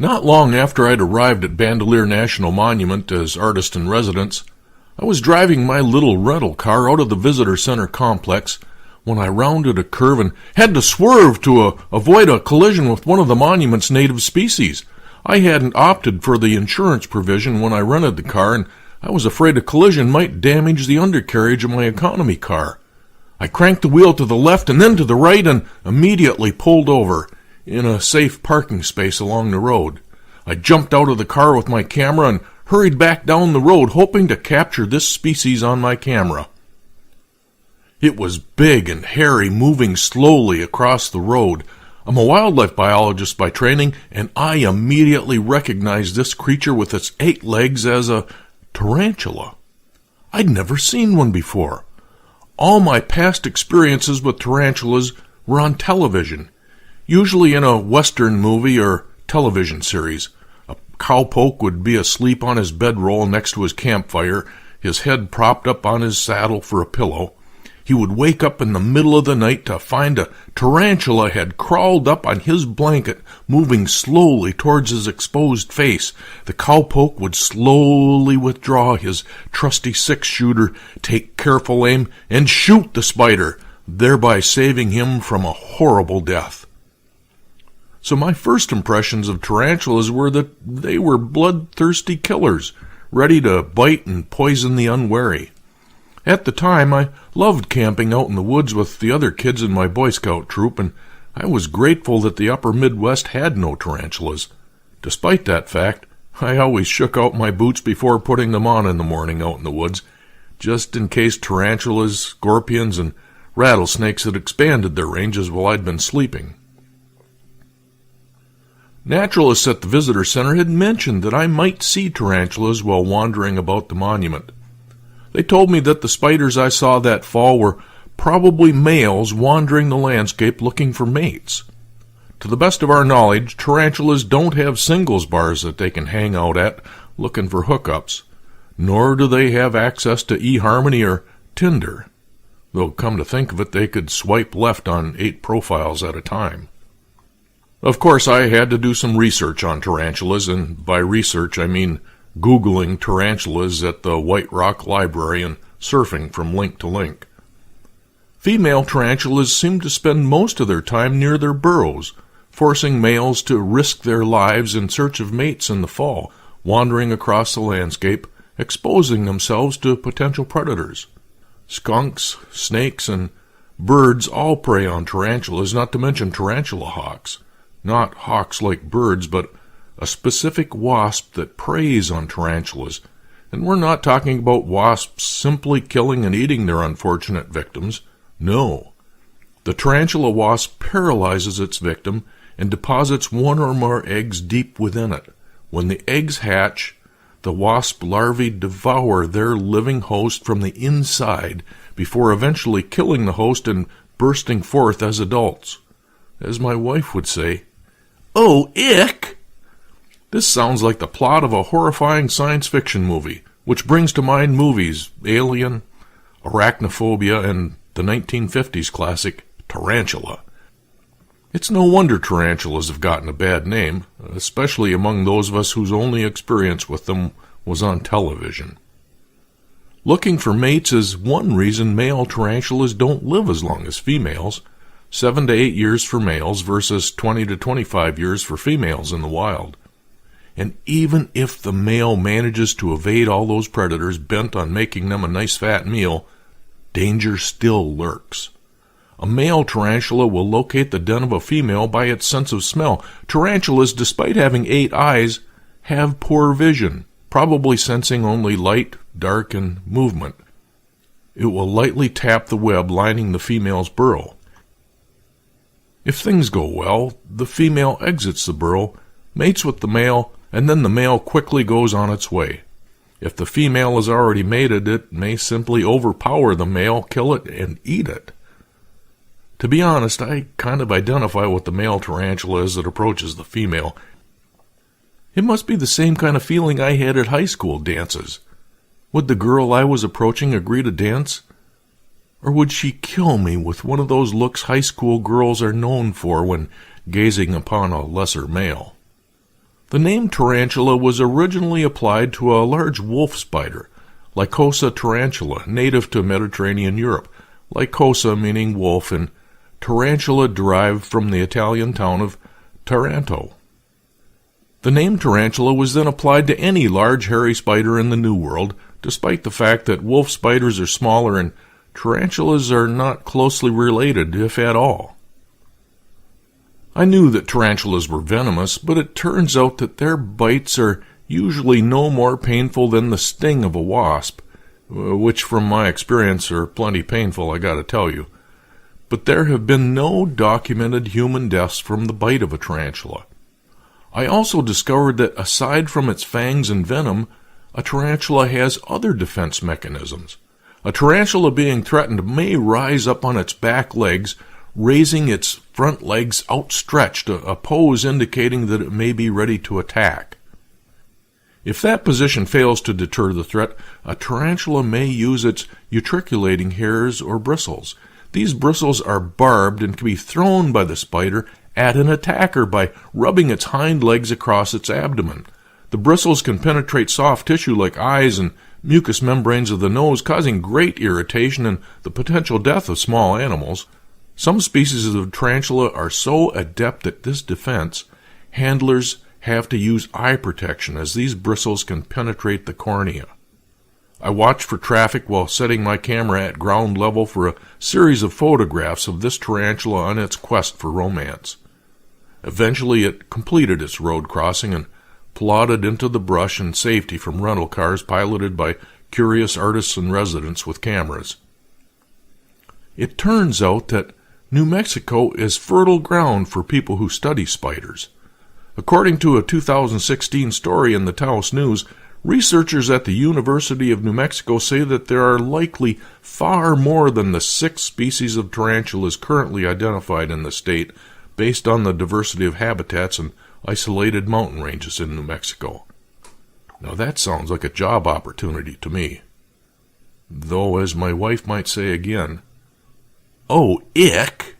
Not long after I'd arrived at Bandelier National Monument as artist-in-residence, I was driving my little rental car out of the visitor center complex when I rounded a curve and had to swerve to avoid a collision with one of the monument's native species. I hadn't opted for the insurance provision when I rented the car, and I was afraid a collision might damage the undercarriage of my economy car. I cranked the wheel to the left and then to the right and immediately pulled over in a safe parking space along the road. I jumped out of the car with my camera and hurried back down the road, hoping to capture this species on my camera. It was big and hairy, moving slowly across the road. I'm a wildlife biologist by training, and I immediately recognized this creature with its 8 legs as a tarantula. I'd never seen one before. All my past experiences with tarantulas were on television, usually in a Western movie or television series. A cowpoke would be asleep on his bedroll next to his campfire, his head propped up on his saddle for a pillow. He would wake up in the middle of the night to find a tarantula had crawled up on his blanket, moving slowly towards his exposed face. The cowpoke would slowly withdraw his trusty 6-shooter, take careful aim, and shoot the spider, thereby saving him from a horrible death. So my first impressions of tarantulas were that they were bloodthirsty killers, ready to bite and poison the unwary. At the time, I loved camping out in the woods with the other kids in my Boy Scout troop, and I was grateful that the upper Midwest had no tarantulas. Despite that fact, I always shook out my boots before putting them on in the morning out in the woods, just in case tarantulas, scorpions, and rattlesnakes had expanded their ranges while I'd been sleeping. Naturalists at the visitor center had mentioned that I might see tarantulas while wandering about the monument. They told me that the spiders I saw that fall were probably males wandering the landscape looking for mates. To the best of our knowledge, tarantulas don't have singles bars that they can hang out at looking for hookups, nor do they have access to eHarmony or Tinder, though come to think of it, they could swipe left on 8 profiles at a time. Of course, I had to do some research on tarantulas, and by research I mean Googling tarantulas at the White Rock Library and surfing from link to link. Female tarantulas seem to spend most of their time near their burrows, forcing males to risk their lives in search of mates in the fall, wandering across the landscape, exposing themselves to potential predators. Skunks, snakes, and birds all prey on tarantulas, not to mention tarantula hawks. Not hawks like birds, but a specific wasp that preys on tarantulas, and we're not talking about wasps simply killing and eating their unfortunate victims. No. The tarantula wasp paralyzes its victim and deposits 1 or more eggs deep within it. When the eggs hatch, the wasp larvae devour their living host from the inside before eventually killing the host and bursting forth as adults. As my wife would say, "Oh, ick!" This sounds like the plot of a horrifying science fiction movie, which brings to mind movies Alien, Arachnophobia, and the 1950s classic Tarantula. It's no wonder tarantulas have gotten a bad name, especially among those of us whose only experience with them was on television. Looking for mates is one reason male tarantulas don't live as long as females, 7 to 8 years for males versus 20 to 25 years for females in the wild. And even if the male manages to evade all those predators bent on making them a nice fat meal, danger still lurks. A male tarantula will locate the den of a female by its sense of smell. Tarantulas, despite having 8 eyes, have poor vision, probably sensing only light, dark, and movement. It will lightly tap the web lining the female's burrow. If things go well, the female exits the burrow, mates with the male, and then the male quickly goes on its way. If the female is already mated, it may simply overpower the male, kill it, and eat it. To be honest, I kind of identify with the male tarantula as it approaches the female. It must be the same kind of feeling I had at high school dances. Would the girl I was approaching agree to dance? Or would she kill me with one of those looks high school girls are known for when gazing upon a lesser male? The name tarantula was originally applied to a large wolf spider, Lycosa tarantula, native to Mediterranean Europe. Lycosa meaning wolf, and tarantula derived from the Italian town of Taranto. The name tarantula was then applied to any large hairy spider in the New World, despite the fact that wolf spiders are smaller and tarantulas are not closely related, if at all. I knew that tarantulas were venomous, but it turns out that their bites are usually no more painful than the sting of a wasp, which from my experience are plenty painful, I gotta tell you. But there have been no documented human deaths from the bite of a tarantula. I also discovered that aside from its fangs and venom, a tarantula has other defense mechanisms. A tarantula being threatened may rise up on its back legs, raising its front legs outstretched, a pose indicating that it may be ready to attack. If that position fails to deter the threat, a tarantula may use its utriculating hairs or bristles. These bristles are barbed and can be thrown by the spider at an attacker by rubbing its hind legs across its abdomen. The bristles can penetrate soft tissue like eyes and mucous membranes of the nose, causing great irritation and the potential death of small animals. Some species of tarantula are so adept at this defense, handlers have to use eye protection as these bristles can penetrate the cornea. I watched for traffic while setting my camera at ground level for a series of photographs of this tarantula on its quest for romance. Eventually it completed its road crossing and plodded into the brush in safety from rental cars piloted by curious artists-in-residence with cameras. It turns out that New Mexico is fertile ground for people who study spiders. According to a 2016 story in the Taos News, researchers at the University of New Mexico say that there are likely far more than the 6 species of tarantulas currently identified in the state, based on the diversity of habitats and isolated mountain ranges in New Mexico. Now that sounds like a job opportunity to me. Though, as my wife might say again, oh, ick!